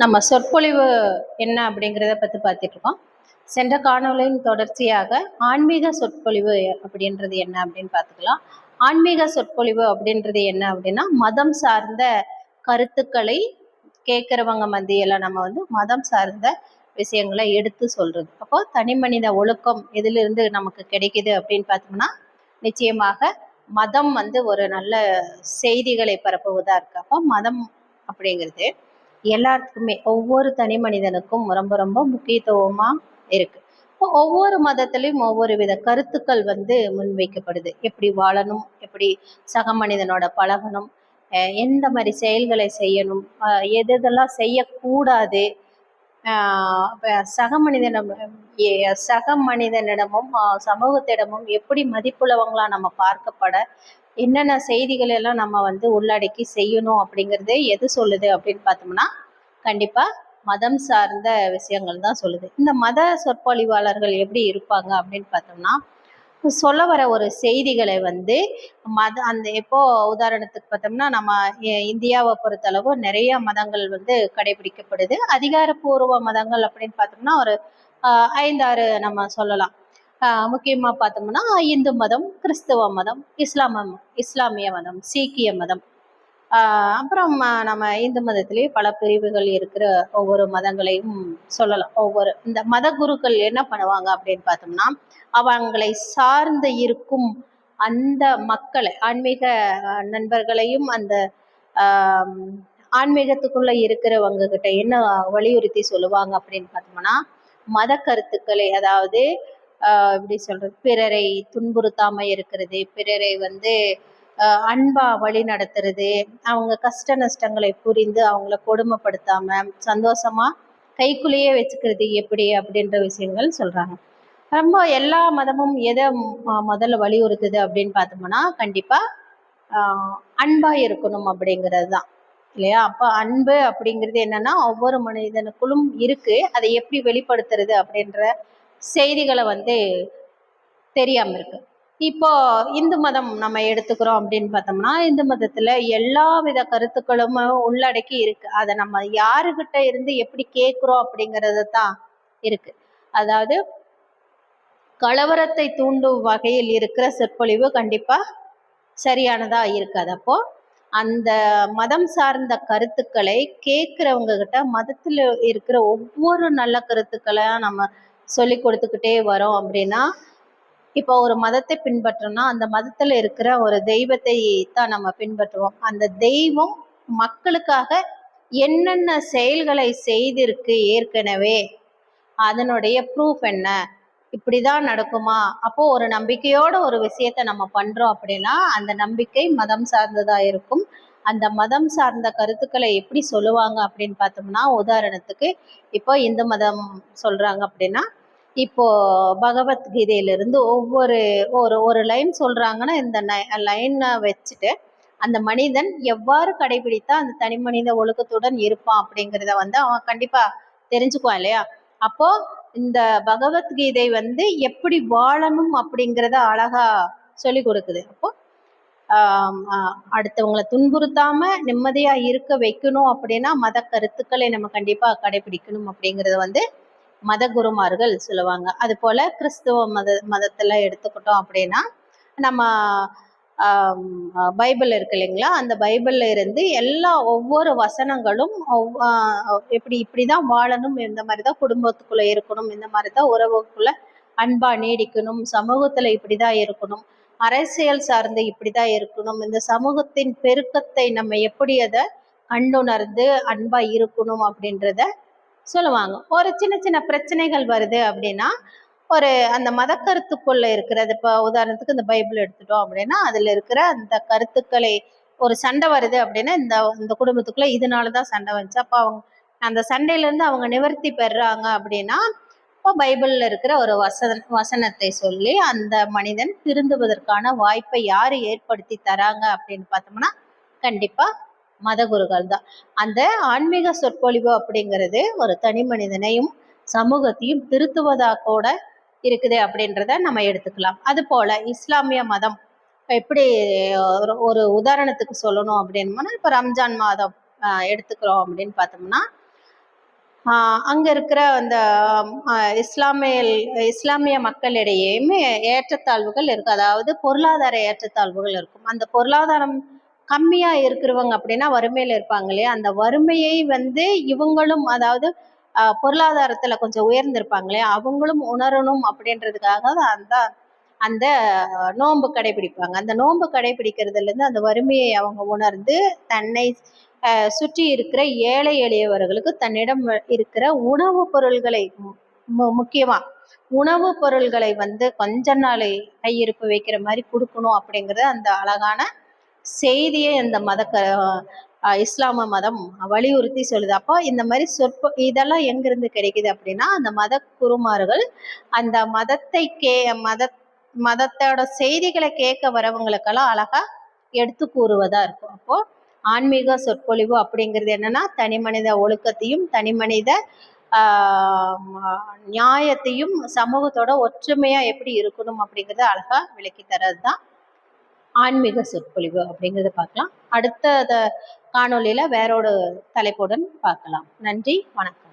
நம்ம சொற்பொழிவு என்ன அப்படிங்கிறத பற்றி பார்த்துட்டு இருக்கோம். சென்ற காணொலியின் தொடர்ச்சியாக ஆன்மீக சொற்பொழிவு அப்படின்றது என்ன அப்படின்னு பார்த்துக்கலாம். ஆன்மீக சொற்பொழிவு அப்படின்றது என்ன அப்படின்னா, மதம் சார்ந்த கருத்துக்களை கேட்குறவங்க மத்தியில் நம்ம மதம் சார்ந்த விஷயங்களை எடுத்து சொல்றது. அப்போ தனி மனித ஒழுக்கம் எதிலிருந்து நமக்கு கிடைக்குது அப்படின்னு பார்த்தோம்னா, நிச்சயமாக மதம் ஒரு நல்ல செய்திகளை பரப்புவதா இருக்கு. அப்போ மதம் அப்படிங்கிறது எல்லாத்துக்குமே ஒவ்வொரு தனி மனிதனுக்கும் ரொம்ப ரொம்ப முக்கியத்துவமா இருக்கு. ஒவ்வொரு மதத்திலையும் ஒவ்வொரு வித கருத்துக்கள் முன்வைக்கப்படுது. எப்படி வாழணும், எப்படி சக மனிதனோட பழகணும், எந்த மாதிரி செயல்களை செய்யணும், எதெல்லாம் செய்யக்கூடாது, சக மனிதனிடம் சக மனிதனிடமும் சமூகத்திடமும் எப்படி மதிப்புள்ளவங்களா நம்ம பார்க்கப்பட என்னென்ன செய்திகள் எல்லாம் நம்ம உள்ளடக்கி செய்யணும் அப்படிங்கிறது எது சொல்லுது அப்படின்னு பார்த்தோம்னா, கண்டிப்பா மதம் சார்ந்த விஷயங்கள் தான் சொல்லுது. இந்த மத சொற்பொழிவாளர்கள் எப்படி இருப்பாங்க அப்படின்னு பார்த்தோம்னா, சொல்ல வர ஒரு செய்திகளை எப்போ உதாரணத்துக்கு பார்த்தோம்னா, நம்ம இந்தியாவை பொறுத்தளவு நிறைய மதங்கள் கடைபிடிக்கப்படுது. அதிகாரப்பூர்வ மதங்கள் அப்படின்னு பார்த்தோம்னா ஒரு 5-6 நம்ம சொல்லலாம். முக்கியமா பார்த்தோம்னா இந்து மதம், கிறிஸ்தவ மதம், இஸ்லாமிய மதம், சீக்கிய மதம், அப்புறம் நம்ம இந்து மதத்திலேயே பல பிரிவுகள் இருக்கிற ஒவ்வொரு மதங்களையும் சொல்லலாம். ஒவ்வொரு இந்த மத குருக்கள் என்ன பண்ணுவாங்க அப்படின்னு பார்த்தோம்னா, அவங்களை சார்ந்து இருக்கும் அந்த மக்களை, ஆன்மீக நண்பர்களையும் அந்த ஆன்மீகத்துக்குள்ள இருக்கிறவங்க கிட்ட என்ன வலியுறுத்தி சொல்லுவாங்க அப்படின்னு பார்த்தோம்னா, மத கருத்துக்களை, அதாவது எப்படி சொல்றது, பிறரை துன்புறுத்தாம இருக்கிறது, பிறரை அன்பா வழி நடத்துறது, அவங்க கஷ்ட நஷ்டங்களை புரிந்து அவங்கள கொடுமைப்படுத்தாம சந்தோஷமா கைக்குள்ளேயே வச்சுக்கிறது எப்படி அப்படின்ற விஷயங்கள் சொல்றாங்க. ரொம்ப எல்லா மதமும் எதை முதல்ல வலியுறுத்துது அப்படின்னு பார்த்தோம்னா, கண்டிப்பா அன்பா இருக்கணும் அப்படிங்கிறது தான், இல்லையா? அப்ப அன்பு அப்படிங்கிறது என்னன்னா, ஒவ்வொரு மனிதனுக்குள்ளும் இருக்கு. அதை எப்படி வெளிப்படுத்துறது அப்படின்ற செய்திகளை தெரியாம இருக்கு. இப்போ இந்து மதம் நம்ம எடுத்துக்கிறோம் அப்படின்னு பார்த்தோம்னா, இந்து மதத்துல எல்லா வித கருத்துக்களும் உள்ளடக்கி இருக்கு. அதை நம்ம யாருகிட்ட இருந்து எப்படி கேட்கிறோம் அப்படிங்கிறது தான் இருக்கு. அதாவது கலவரத்தை தூண்டும் வகையில் இருக்கிற சொற்பொழிவு கண்டிப்பா சரியானதா இருக்காது. அப்போ அந்த மதம் சார்ந்த கருத்துக்களை கேட்கிறவங்க கிட்ட மதத்துல இருக்கிற ஒவ்வொரு நல்ல கருத்துக்களை நம்ம சொல்லி கொடுத்துக்கிட்டே வரோம் அப்படின்னா, இப்போ ஒரு மதத்தை பின்பற்றோம்னா அந்த மதத்துல இருக்கிற ஒரு தெய்வத்தை தான் நம்ம பின்பற்றுவோம். அந்த தெய்வம் மக்களுக்காக என்னென்ன செயல்களை செய்திருக்கு ஏற்கனவே, அதனுடைய ப்ரூஃப் என்ன, இப்படிதான் நடக்குமா, அப்போ ஒரு நம்பிக்கையோட ஒரு விஷயத்த நம்ம பண்றோம் அப்படின்னா அந்த நம்பிக்கை மதம் சார்ந்ததா இருக்கும். அந்த மதம் சார்ந்த கருத்துக்களை எப்படி சொல்லுவாங்க அப்படின்னு பார்த்தோம்னா, உதாரணத்துக்கு இப்போ இந்து மதம் சொல்றாங்க அப்படின்னா, இப்போ பகவத்கீதையிலிருந்து ஒவ்வொரு ஒரு லைன் சொல்றாங்கன்னா, இந்த லைனை வச்சுட்டு அந்த மனிதன் எவ்வாறு கடைபிடித்தா அந்த தனி மனித ஒழுக்கத்துடன் இருப்பான் அப்படிங்கிறத அவன் கண்டிப்பா தெரிஞ்சுக்குவான், இல்லையா? அப்போ இந்த பகவத்கீதை எப்படி வாழணும் அப்படிங்கிறத அழகா சொல்லி கொடுக்குது. அப்போ அடுத்தவங்களை துன்புறுத்தாம நிம்மதியா இருக்க வைக்கணும் அப்படின்னா மத கருத்துக்களை நம்ம கண்டிப்பா கடைபிடிக்கணும் அப்படிங்கறத மத குருமார்கள் சொல்லுவாங்க. அது போல கிறிஸ்துவ மதத்துல எடுத்துக்கிட்டோம் அப்படின்னா, நம்ம பைபிள் இருக்கு இல்லைங்களா, அந்த பைபிள்ல இருந்து எல்லா ஒவ்வொரு வசனங்களும் இப்படிதான் வாழணும், இந்த மாதிரிதான் குடும்பத்துக்குள்ள இருக்கணும், இந்த மாதிரிதான் உறவுக்குள்ள அன்பா நீடிக்கணும், சமூகத்துல இப்படிதான் இருக்கணும், அரசியல் சார்ந்து இப்படிதான் இருக்கணும், இந்த சமூகத்தின் பெருக்கத்தை நம்ம எப்படி அதை கண்டுணர்ந்து அன்பா இருக்கணும் அப்படின்றத சொல்லுவாங்க. ஒரு சின்ன சின்ன பிரச்சனைகள் வருது அப்படின்னா, ஒரு அந்த மத கருத்துக்குள்ள இருக்கிறது, இப்போ உதாரணத்துக்கு இந்த பைபிள் எடுத்துட்டோம் அப்படின்னா, அதுல இருக்கிற அந்த கருத்துக்களை, ஒரு சண்டை வருது அப்படின்னா இந்த குடும்பத்துக்குள்ள இதனாலதான் சண்டை வந்துச்சு, அப்போ அவங்க அந்த சண்டையில இருந்து அவங்க நிவர்த்தி பெறாங்க அப்படின்னா, இப்போ பைபிள்ல இருக்கிற ஒரு வசனத்தை சொல்லி அந்த மனிதன் திருந்துவதற்கான வாய்ப்பை யாரு ஏற்படுத்தி தராங்க அப்படின்னு பார்த்தோம்னா, கண்டிப்பா மத குருகள் தான். அந்த ஆன்மீக சொற்பொழிவு அப்படிங்கிறது ஒரு தனி மனிதனையும் சமூகத்தையும் திருத்துவதா கூட இருக்குது அப்படின்றத நம்ம எடுத்துக்கலாம். அது போல இஸ்லாமிய மதம் எப்படி ஒரு உதாரணத்துக்கு சொல்லணும் அப்படின்னா, இப்போ ரம்ஜான் மாதம் எடுத்துக்கிறோம் அப்படின்னு பார்த்தோம்னா, அங்க இருக்கிற அந்த இஸ்லாமிய மக்களிடையேயுமே ஏற்றத்தாழ்வுகள் இருக்கு. அதாவது பொருளாதார ஏற்றத்தாழ்வுகள் இருக்கும். அந்த பொருளாதாரம் கம்மியா இருக்கிறவங்க அப்படின்னா வறுமையில இருப்பாங்க இல்லையா, அந்த வறுமையை வந்து இவங்களும், அதாவது பொருளாதாரத்துல கொஞ்சம் உயர்ந்திருப்பாங்க இல்லையா, அவங்களும் உணரணும் அப்படின்றதுக்காக அந்த அந்த நோன்பு கடைபிடிப்பாங்க. அந்த நோன்பு கடைபிடிக்கிறதுல இருந்து அந்த வறுமையை அவங்க உணர்ந்து தன்னை சுற்றி இருக்கிற ஏழை எளியவர்களுக்கு தன்னிடம் இருக்கிற உணவு பொருள்களை, முக்கியமா உணவு பொருள்களை வந்து கொஞ்ச நாளை கையிருப்பு வைக்கிற மாதிரி கொடுக்கணும் அப்படிங்கிறது அந்த அழகான செய்தியை அந்த இஸ்லாம மதம் வலியுறுத்தி சொல்லுது. அப்போ இந்த மாதிரி இதெல்லாம் எங்கிருந்து கிடைக்குது அப்படின்னா, அந்த மத குருமார்கள் அந்த மதத்தோட செய்திகளை கேட்க வரவங்களுக்கெல்லாம் அழகா எடுத்து கூறுவதா இருக்கும். அப்போ ஆன்மீக சொற்பொழிவு அப்படிங்கிறது என்னன்னா, தனி மனித ஒழுக்கத்தையும் தனி மனித நியாயத்தையும் சமூகத்தோட ஒற்றுமையா எப்படி இருக்கணும் அப்படிங்கிறத அழகா விளக்கி தர்றது தான் ஆன்மீக சொற்பொழிவு அப்படிங்கிறத பார்க்கலாம். அடுத்த காணொலியில வேறொரு தலைப்புடன் பார்க்கலாம். நன்றி, வணக்கம்.